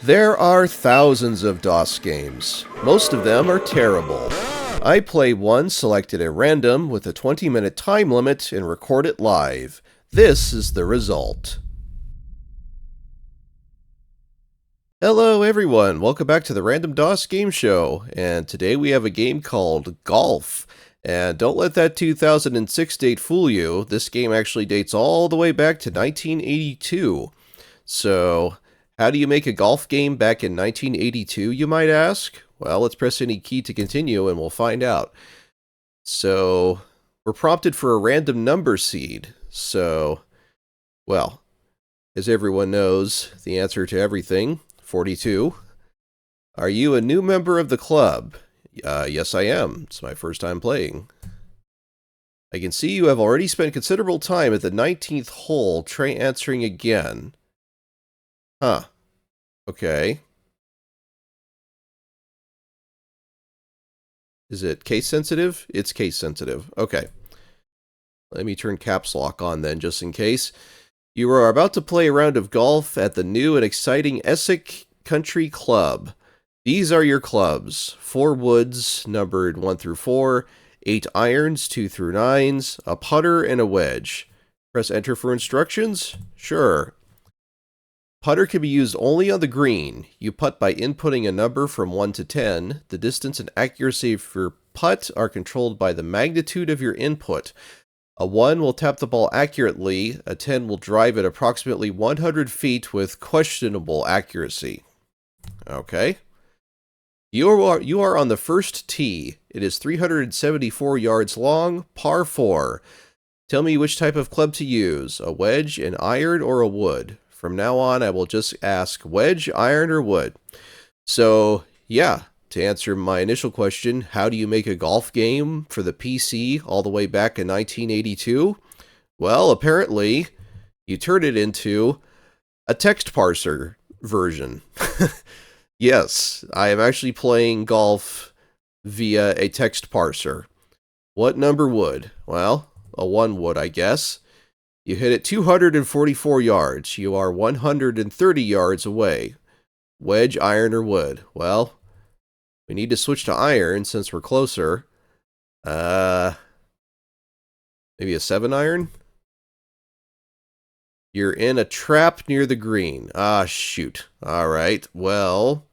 There are thousands of DOS games. Most of them are terrible. I play one selected at random with a 20-minute time limit and record it live. This is the result. Hello everyone, welcome back to the Random DOS Game Show, and today we have a game called Golf. And don't let that 2006 date fool you, this game actually dates all the way back to 1982. So, how do you make a golf game back in 1982, you might ask? Well, let's press any key to continue and we'll find out. So, we're prompted for a random number seed. So, well, as everyone knows, the answer to everything, 42. Are you a new member of the club? Yes, I am. It's my first time playing. I can see you have already spent considerable time at the 19th hole. Try answering again. Huh. Okay. Is it case sensitive? It's case sensitive. Okay. Let me turn caps lock on then, just in case. You are about to play a round of golf at the new and exciting Essex Country Club. These are your clubs. 4 woods, numbered 1 through 4, 8 irons, 2 through 9s, a putter, and a wedge. Press enter for instructions? Sure. Putter can be used only on the green. You putt by inputting a number from 1 to 10. The distance and accuracy of your putt are controlled by the magnitude of your input. A 1 will tap the ball accurately. A 10 will drive it approximately 100 feet with questionable accuracy. Okay. You are on the first tee. It is 374 yards long, par 4. Tell me which type of club to use, a wedge, an iron, or a wood. From now on, I will just ask wedge, iron, or wood. So, yeah, to answer my initial question, how do you make a golf game for the PC all the way back in 1982? Well, apparently, you turn it into a text parser version. Yes, I am actually playing golf via a text parser. What number wood? Well, a 1 wood, I guess. You hit it 244 yards. You are 130 yards away. Wedge, iron, or wood? Well, we need to switch to iron since we're closer. Maybe a 7 iron? You're in a trap near the green. Ah, shoot. All right, well,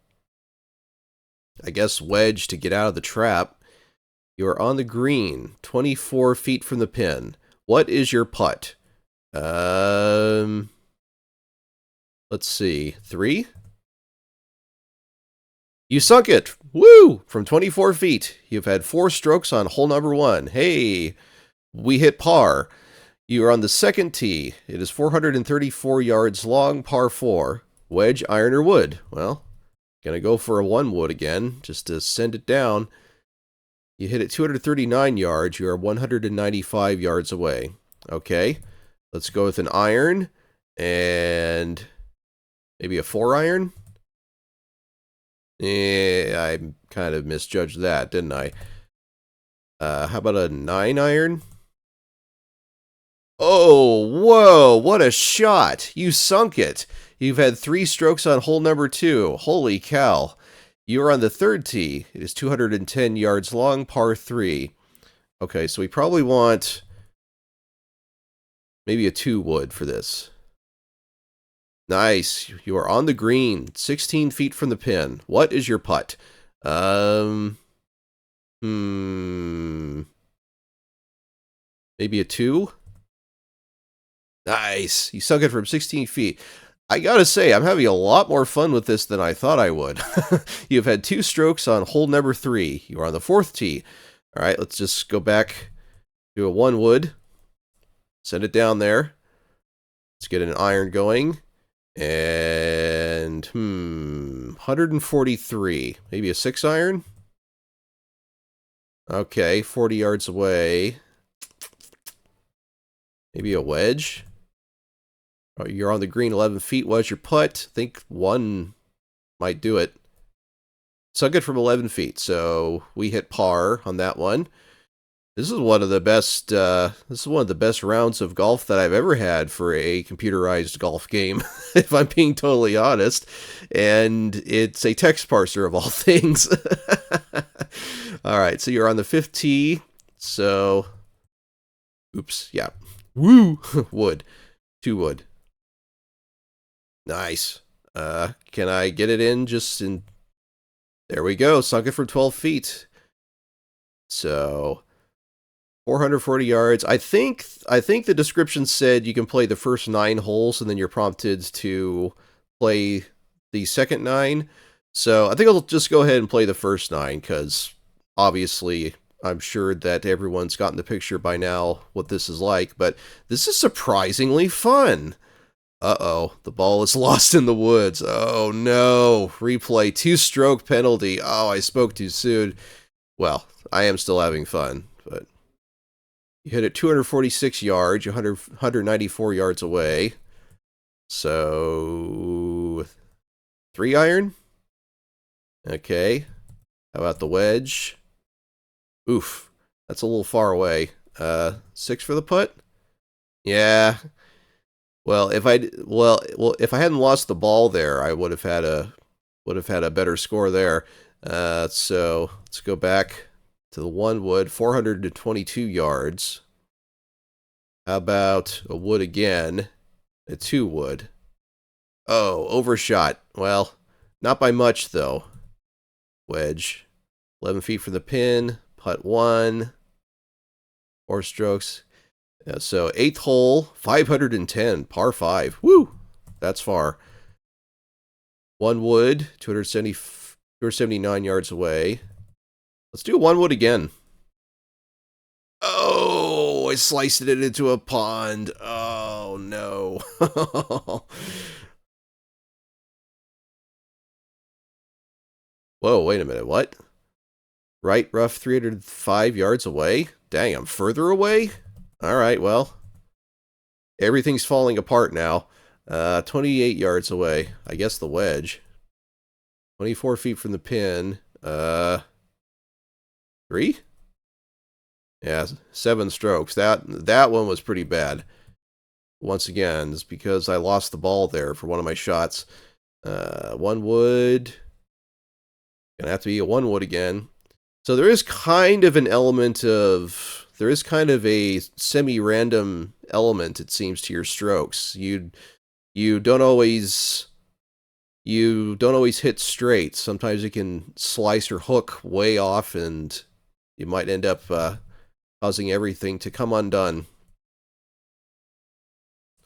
I guess wedge to get out of the trap. You are on the green, 24 feet from the pin. What is your putt? Let's see, 3? You sunk it! Woo! From 24 feet. You've had 4 strokes on hole number 1. Hey, we hit par. You are on the second tee. It is 434 yards long, par 4. Wedge, iron, or wood? Well, gonna go for a 1 wood again, just to send it down. You hit it 239 yards. You are 195 yards away. Okay. Let's go with an iron and maybe a 4 iron. I kind of misjudged that, didn't I? How about a 9 iron? Oh, whoa, what a shot. You sunk it. You've had 3 strokes on hole number 2. Holy cow. You're on the third tee. It is 210 yards long, par 3. Okay, so we probably want maybe a 2 wood for this. Nice. You are on the green, 16 feet from the pin. What is your putt? Maybe a 2? Nice. You sunk it from 16 feet. I gotta say, I'm having a lot more fun with this than I thought I would. You've had 2 strokes on hole number 3. You are on the 4th tee. All right, let's just go back to a 1 wood. Send it down there. Let's get an iron going. And, 143. Maybe a 6 iron? Okay, 40 yards away. Maybe a wedge? Oh, you're on the green 11 feet. What's your putt? I think 1 might do it. Sunk it from 11 feet, so we hit par on that one. This is one of the best. This is one of the best rounds of golf that I've ever had for a computerized golf game, if I'm being totally honest. And it's a text parser of all things. All right, so you're on the fifth tee. So, oops, yeah, woo, wood, 2 wood. Nice. Can I get it in? Just in. There we go. Sunk it from 12 feet. So 440 yards. I think the description said you can play the first 9 holes and then you're prompted to play the second 9. So I think I'll just go ahead and play the first 9 because obviously I'm sure that everyone's gotten the picture by now what this is like, but this is surprisingly fun. Uh-oh, the ball is lost in the woods. Oh no, replay, 2-stroke penalty. Oh, I spoke too soon. Well, I am still having fun, but you hit it 246 yards, you're 194 yards away. So 3-iron? Okay. How about the wedge? Oof, that's a little far away. 6 for the putt? Yeah. Well, if I hadn't lost the ball there, I would have had a better score there. So let's go back to the 1 wood, 422 yards. How about a wood again? A 2 wood. Oh, overshot. Well, not by much though. Wedge, 11 feet from the pin. Putt 1. 4 strokes. Yeah, so 8th hole, 510, par 5. Woo! That's far. 1 wood, 279 yards away. Let's do 1 wood again. Oh, I sliced it into a pond. Oh, no. Whoa, wait a minute. What? Right rough 305 yards away? Dang, I'm further away? All right, well, everything's falling apart now. 28 yards away. I guess the wedge. 24 feet from the pin. 3? Yeah, 7 strokes. That one was pretty bad. Once again, it's because I lost the ball there for one of my shots. 1 wood. Gonna have to be a 1 wood again. So there is kind of an element of... There is kind of a semi-random element, it seems, to your strokes. You don't always hit straight. Sometimes you can slice or hook way off, and you might end up causing everything to come undone.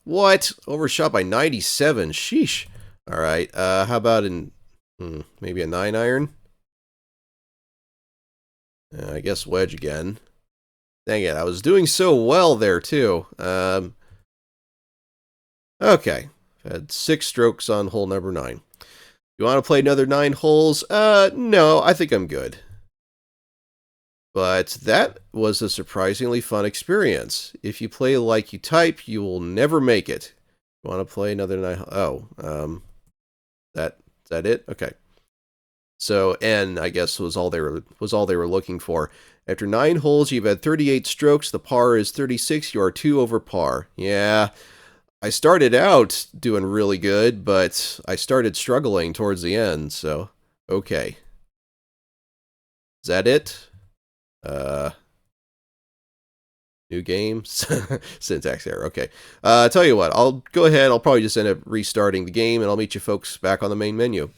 What? Overshot by 97. Sheesh. All right. How about maybe a 9-iron? I guess wedge again. Dang it, I was doing so well there, too. Okay. Had 6 strokes on hole number 9. You want to play another 9 holes? No, I think I'm good. But that was a surprisingly fun experience. If you play like you type, you will never make it. You want to play another 9? Oh, is that it? Okay. So N, I guess, was all they were looking for. After 9 holes, you've had 38 strokes. The par is 36. You are 2 over par. Yeah, I started out doing really good, but I started struggling towards the end. So, okay. Is that it? New game? Syntax error. Okay. Tell you what, I'll go ahead. I'll probably just end up restarting the game, and I'll meet you folks back on the main menu.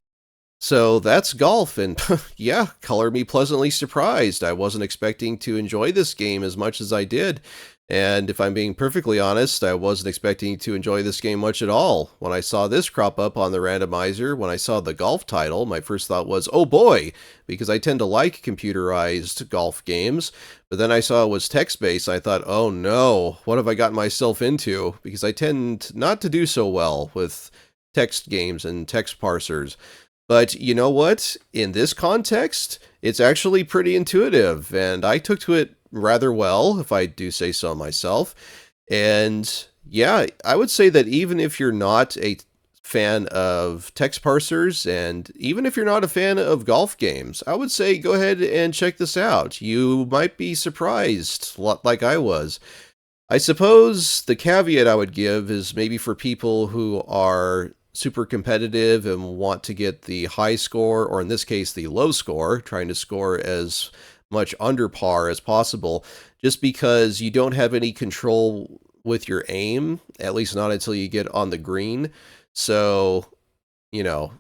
So that's golf, and yeah, color me pleasantly surprised. I wasn't expecting to enjoy this game as much as I did, and if I'm being perfectly honest, I wasn't expecting to enjoy this game much at all. When I saw this crop up on the randomizer, when I saw the golf title, my first thought was, oh boy, because I tend to like computerized golf games, but then I saw it was text-based, I thought, oh no, what have I gotten myself into? Because I tend not to do so well with text games and text parsers. But you know what? In this context, it's actually pretty intuitive, and I took to it rather well, if I do say so myself. And yeah, I would say that even if you're not a fan of text parsers, and even if you're not a fan of golf games, I would say go ahead and check this out. You might be surprised, like I was. I suppose the caveat I would give is maybe for people who are super competitive and want to get the high score, or in this case, the low score, trying to score as much under par as possible, just because you don't have any control with your aim, at least not until you get on the green. So, you know,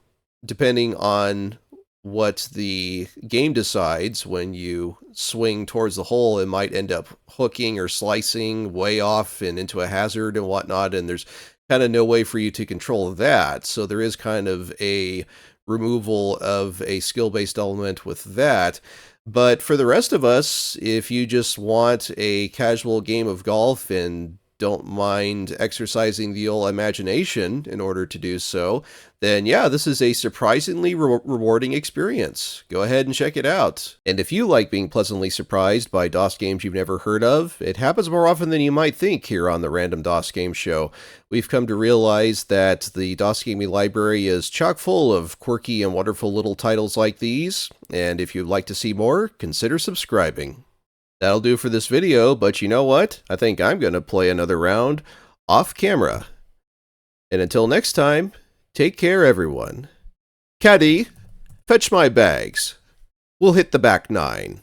depending on what the game decides when you swing towards the hole, it might end up hooking or slicing way off and into a hazard and whatnot, and there's kind of no way for you to control that. So there is kind of a removal of a skill-based element with that. But for the rest of us, if you just want a casual game of golf and don't mind exercising the old imagination in order to do so, then yeah, this is a surprisingly rewarding experience. Go ahead and check it out. And if you like being pleasantly surprised by DOS games you've never heard of, it happens more often than you might think here on the Random DOS Game Show. We've come to realize that the DOS gaming library is chock full of quirky and wonderful little titles like these, and if you'd like to see more, consider subscribing. That'll do for this video, but you know what? I think I'm going to play another round off camera. And until next time, take care, everyone. Caddy, fetch my bags. We'll hit the back nine.